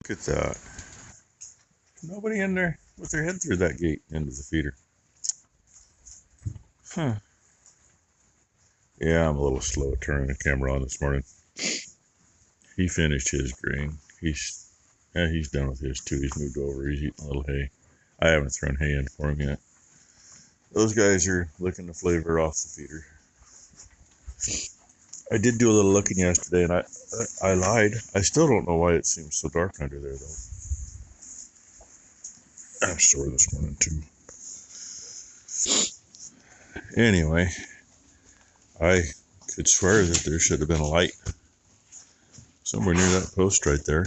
Look at that. Nobody in there with their head through that gate into the feeder. Huh. Yeah, I'm a little slow at turning the camera on this morning. He finished his grain. He's done with his too. He's moved over. He's eating a little hay. I haven't thrown hay in for him yet. Those guys are licking the flavor off the feeder. I did do a little looking yesterday, and I lied. I still don't know why it seems so dark under there, though. I'm sore this morning, too. Anyway, I could swear that there should have been a light somewhere near that post right there.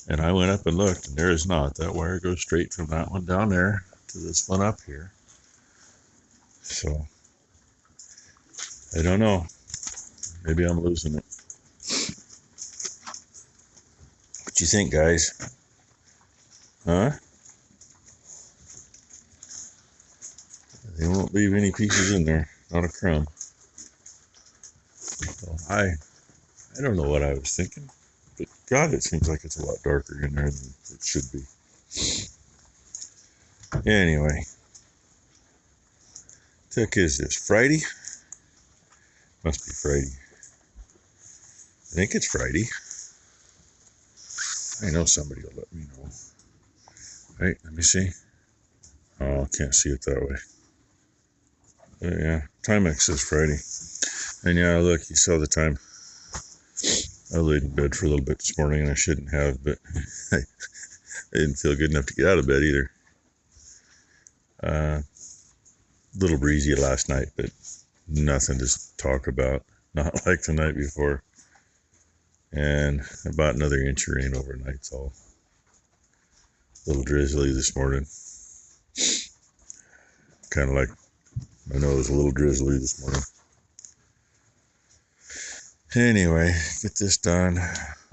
And I went up and looked, and there is not. That wire goes straight from that one down there to this one up here. So, I don't know. Maybe I'm losing it. What you think, guys? Huh? They won't leave any pieces in there. Not a crumb. So I don't know what I was thinking. But God, it seems like it's a lot darker in there than it should be. Anyway. What is this? Friday? Must be Friday. I think it's Friday. I know somebody will let me know. Right, let me see. Oh, can't see it that way. But yeah, Timex says Friday. And yeah, look, you saw the time. I laid in bed for a little bit this morning, and I shouldn't have, but I didn't feel good enough to get out of bed either. Little breezy last night, but nothing to talk about. Not like the night before. And about another inch of rain overnight, so a little drizzly this morning. Kind of like my nose, a little drizzly this morning. Anyway, get this done.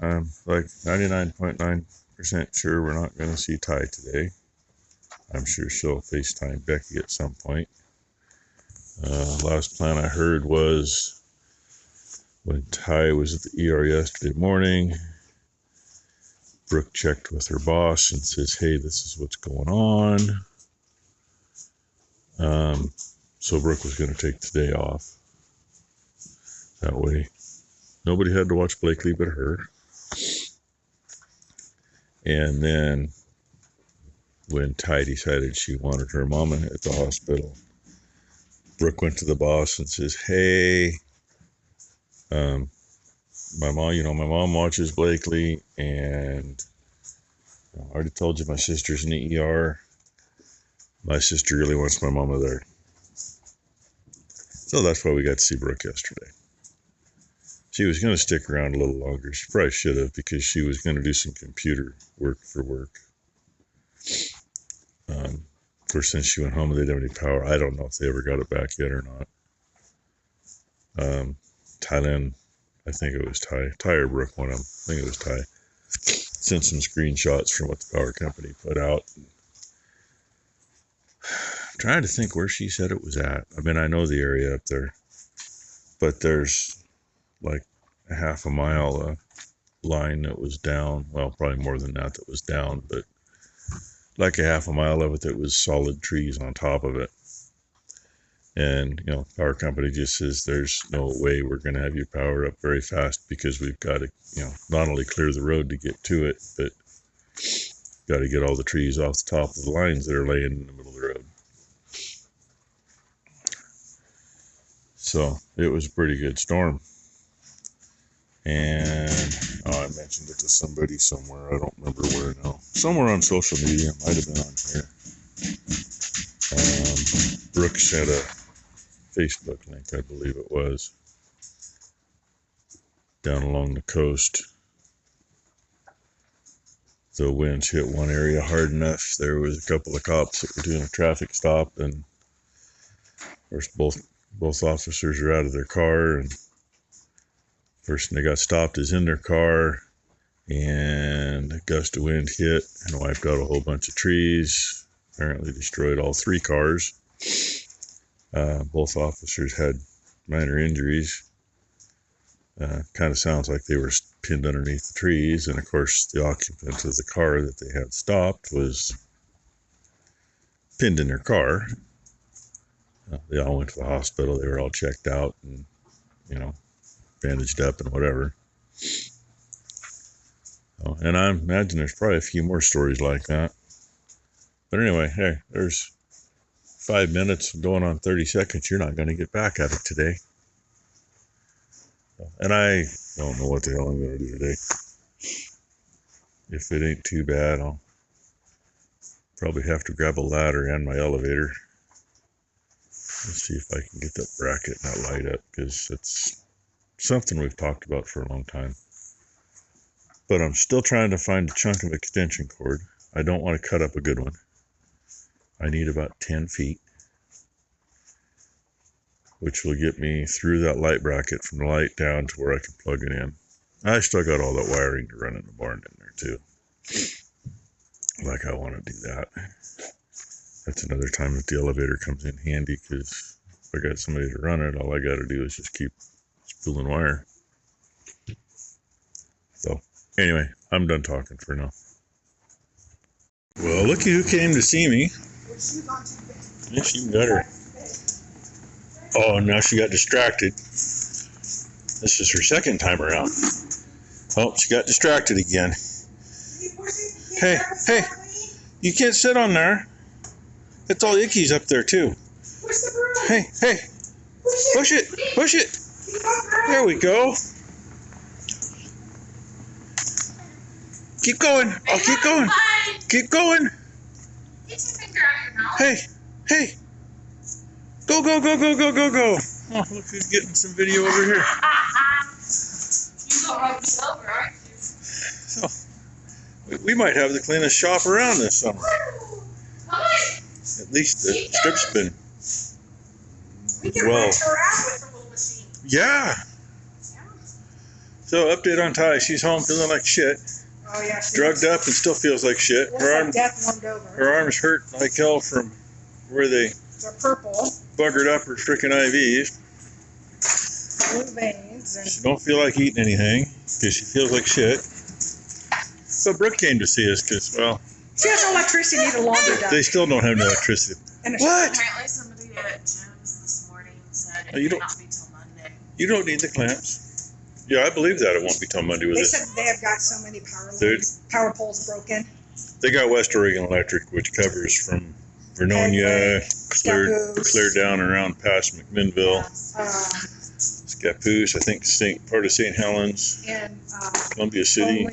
I'm like 99.9% sure we're not going to see Ty today. I'm sure she'll FaceTime Becky at some point. Last plan I heard was when Ty was at the ER yesterday morning, Brooke checked with her boss and says, hey, this is what's going on. So Brooke was going to take today off. That way, nobody had to watch Blakely but her. And then when Ty decided she wanted her mama at the hospital, Brooke went to the boss and says, hey, my mom watches Blakely, and I already told you my sister's in the ER. My sister really wants my mama there. So that's why we got to see Brooke yesterday. She was going to stick around a little longer. She probably should have, because she was going to do some computer work for work. Of course, since she went home, they didn't have any power. I don't know if they ever got it back yet or not. Thailand, I think it was Ty or Brooke, one of them. I think it was Ty. Sent some screenshots from what the power company put out. I'm trying to think where she said it was at. I mean, I know the area up there, but there's like a half a mile line that was down. Well, probably more than that was down, but like a half a mile of it that was solid trees on top of it. And, power company just says there's no way we're going to have you powered up very fast, because we've got to, not only clear the road to get to it, but got to get all the trees off the top of the lines that are laying in the middle of the road. So it was a pretty good storm. And I mentioned it to somebody somewhere. I don't remember where now. Somewhere on social media. It might have been on here. Brooke sent a Facebook link, I believe it was, down along the coast. The winds hit one area hard enough. There was a couple of cops that were doing a traffic stop, and of course both officers are out of their car, and the person that got stopped is in their car, and a gust of wind hit and wiped out a whole bunch of trees. Apparently destroyed all 3 cars. Both officers had minor injuries. Kind of sounds like they were pinned underneath the trees, and of course the occupant of the car that they had stopped was pinned in their car. They all went to the hospital. They were all checked out and, bandaged up and whatever. And I imagine there's probably a few more stories like that. But anyway, hey, there's 5 minutes going on 30 seconds. You're not going to get back at it today. And I don't know what the hell I'm going to do today. If it ain't too bad, I'll probably have to grab a ladder and my elevator. Let's see if I can get that bracket and that light up, because it's something we've talked about for a long time. But I'm still trying to find a chunk of extension cord. I don't want to cut up a good one. I need about 10 feet, which will get me through that light bracket from the light down to where I can plug it in. I still got all that wiring to run in the barn in there too. Like I want to do that. That's another time that the elevator comes in handy, because if I got somebody to run it, all I got to do is just keep spooling wire. So anyway, I'm done talking for now. Well, looky who came to see me. Yeah, she even got her. Oh, now she got distracted. This is her second time around. Oh, she got distracted again. Hey, you can't sit on there. It's all ickies up there too. Hey, push it. There we go. Keep going. Oh, keep going. Keep going. Hey. Go. Oh, look who's getting some video over here. So, we might have the cleanest shop around this summer. At least the strip's been well. Yeah. So, update on Ty. She's home feeling like shit. Oh, yeah. Drugged up and still feels like shit. Her arms hurt like hell from where they're purple. Buggered up her freaking IVs. Blue veins. She don't feel like eating anything because she feels like shit. So Brooke came to see us because, well, she has no electricity, need a laundry done. They still don't have no electricity. What? Apparently somebody at Jim's this morning said it might not be till Monday. You don't need the clamps. Yeah, I believe that it won't be till Monday with They this. said they have got so many power poles broken. They got West Oregon Electric, which covers from Vernonia, clear down around past McMinnville, Scappoose, I think part of St. Helens, and Columbia City.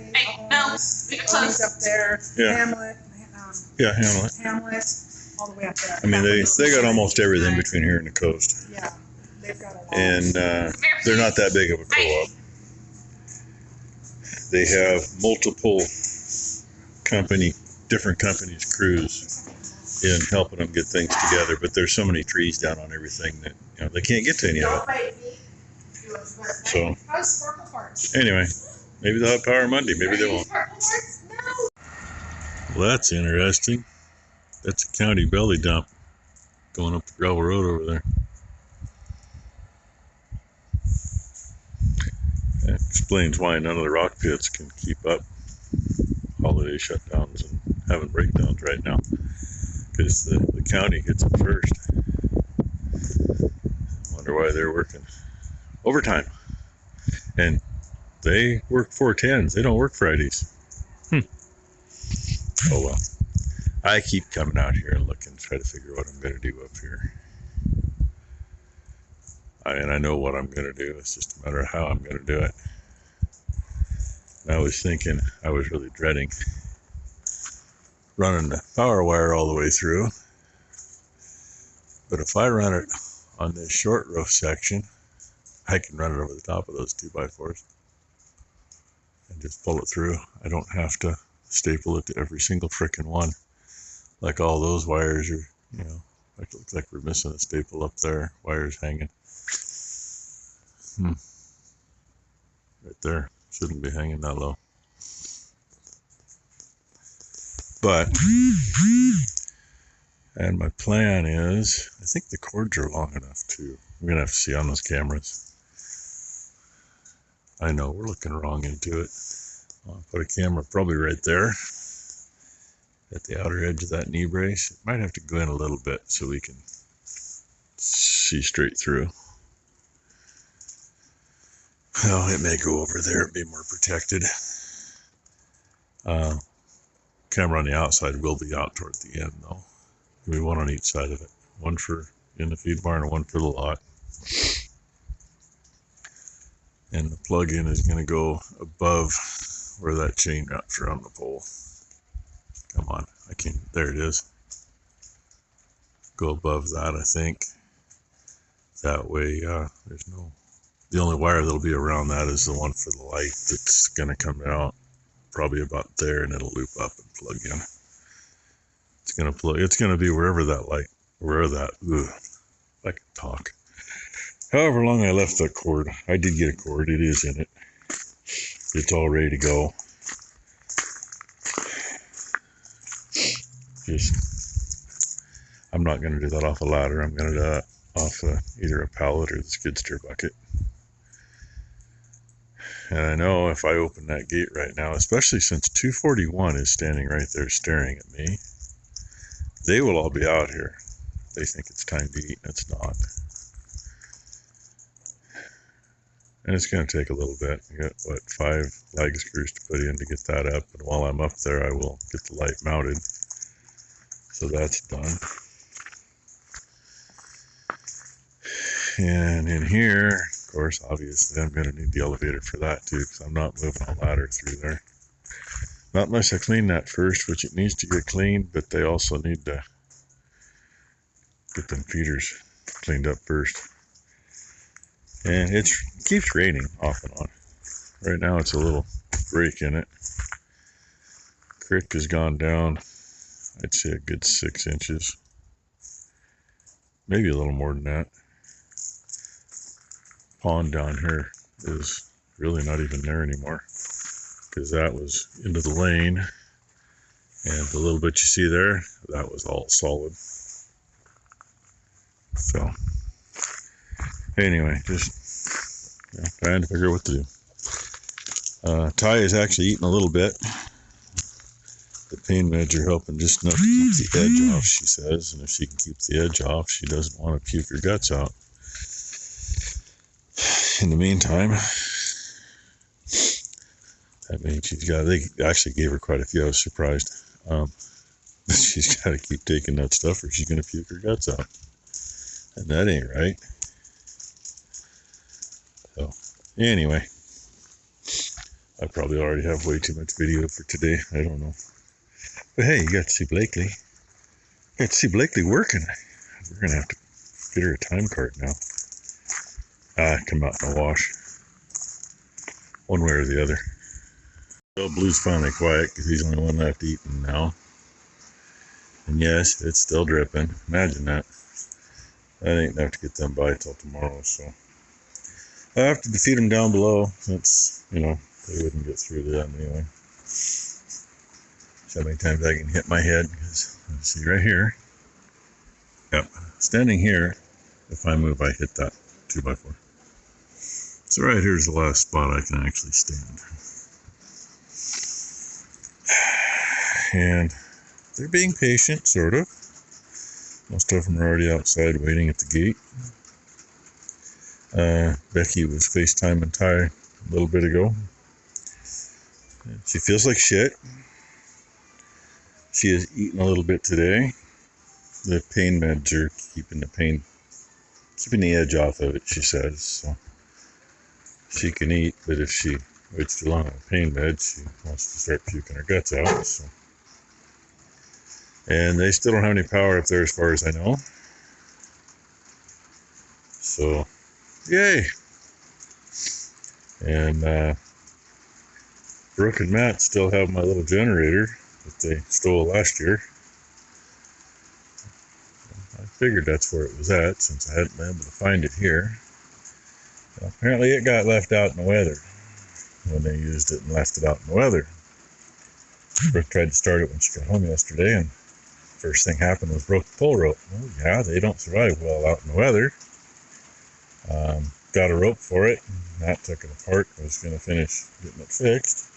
Only's up there. Yeah. Hamlet. Hamlet. All the way up there. I mean, they got almost everything between here and the coast. Yeah, they've got a lot. And they're not that big of a co-op. They have multiple different companies' crews in helping them get things together, but there's so many trees down on everything that they can't get to any of it. So anyway, maybe they'll have power Monday, maybe they won't. Well, that's interesting. That's a county belly dump going up the gravel road over there. That explains why none of the rock pits can keep up holiday shutdowns and having breakdowns right now, because the county gets them first. I wonder why they're working overtime. And they work 410s. They don't work Fridays. Oh well. I keep coming out here and looking, try to figure what I'm going to do up here. And I know what I'm going to do. It's just a matter of how I'm going to do it. And I was thinking, I was really dreading running the power wire all the way through. But if I run it on this short roof section, I can run it over the top of those 2x4s and just pull it through. I don't have to staple it to every single frickin' one. Like all those wires are, it looks like we're missing a staple up there. Wires hanging. Right there. Shouldn't be hanging that low. But, and my plan is, I think the cords are long enough too. We're going to have to see on those cameras. I know, we're looking wrong into it. I'll put a camera probably right there at the outer edge of that knee brace. It might have to go in a little bit so we can see straight through. Oh, it may go over there and be more protected. Camera on the outside will be out toward the end though. There'll be one on each side of it. One for in the feed barn and one for the lot. And the plug-in is going to go above where that chain wraps around the pole. Come on, I can't, there it is. Go above that, I think. That way, there's no, the only wire that'll be around that is the one for the light that's going to come out probably about there, and it'll loop up and plug in. It's going to plug, it's going to be wherever that light, wherever that, I can talk. However long I left that cord, I did get a cord, it is in it. It's all ready to go. Just, I'm not going to do that off a ladder, I'm going to do that off either a pallet or the skid steer bucket. And I know if I open that gate right now, especially since 241 is standing right there staring at me, they will all be out here. They think it's time to eat, and it's not. And it's going to take a little bit. I got, what, 5 lag screws to put in to get that up. And while I'm up there, I will get the light mounted. So that's done. And in here, of course, obviously, I'm going to need the elevator for that too, because I'm not moving a ladder through there. Not unless I clean that first, which it needs to get cleaned, but they also need to get them feeders cleaned up first. And it keeps raining off and on. Right now it's a little break in it. Creek has gone down, I'd say a good 6 inches. Maybe a little more than that. Pond down here is really not even there anymore, because that was into the lane, and the little bit you see there, that was all solid. So anyway, just trying to figure out what to do. Ty is actually eating a little bit. The pain meds are helping just enough to keep the edge off, she says, and if she can keep the edge off, she doesn't want to puke her guts out. In the meantime, I mean, they actually gave her quite a few. I was surprised. She's got to keep taking that stuff or she's going to puke her guts out. And that ain't right. So, anyway, I probably already have way too much video for today. I don't know. But hey, you got to see Blakely. You got to see Blakely working. We're going to have to get her a time card now. Come out in a wash. One way or the other. Well, Blue's finally quiet because he's the only one left eating now. And yes, it's still dripping. Imagine that. That ain't enough to get them by till tomorrow, so. I have to feed them down below since, they wouldn't get through that anyway. So how many times I can hit my head, because see right here. Yep, standing here, if I move, I hit that 2x4. So right here's the last spot I can actually stand. And they're being patient, sort of. Most of them are already outside waiting at the gate. Becky was FaceTiming Ty a little bit ago. She feels like shit. She has eaten a little bit today. The pain meds are keeping the edge off of it, she says. So she can eat, but if she waits too long on the pain meds, she wants to start puking her guts out. So. And they still don't have any power up there as far as I know. So, yay! And Brooke and Matt still have my little generator that they stole last year. I figured that's where it was at since I hadn't been able to find it here. Well, apparently it got left out in the weather when they used it and left it out in the weather. Brooke tried to start it when she got home yesterday, and first thing happened was broke the pull rope. Well, yeah, they don't survive well out in the weather. Got a rope for it, Matt took it apart. I was going to finish getting it fixed.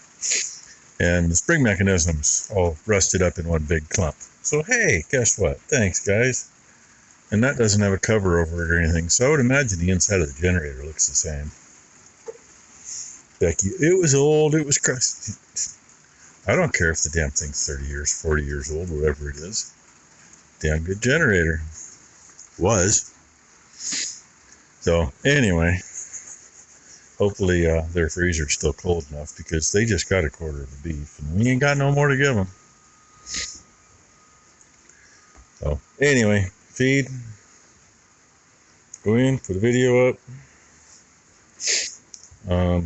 And the spring mechanisms all rusted up in one big clump. So, hey, guess what? Thanks, guys. And that doesn't have a cover over it or anything. So I would imagine the inside of the generator looks the same. Becky, it was old. It was crusty. I don't care if the damn thing's 30 years, 40 years old, whatever it is. Damn good generator. Was. So, anyway. Hopefully their freezer's still cold enough, because they just got a quarter of the beef and we ain't got no more to give them. So anyway, feed. Go in, put a video up. I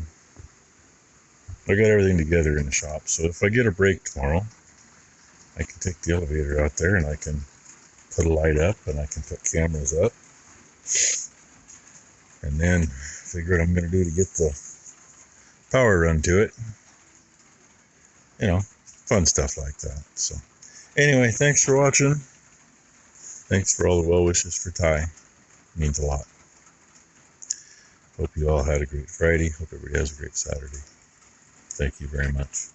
got everything together in the shop, so if I get a break tomorrow, I can take the elevator out there and I can put a light up and I can put cameras up. And then figure what I'm going to do to get the power run to it. You know, fun stuff like that. So anyway, thanks for watching. Thanks for all the well wishes for Ty. It means a lot. Hope you all had a great Friday. Hope everybody has a great Saturday. Thank you very much.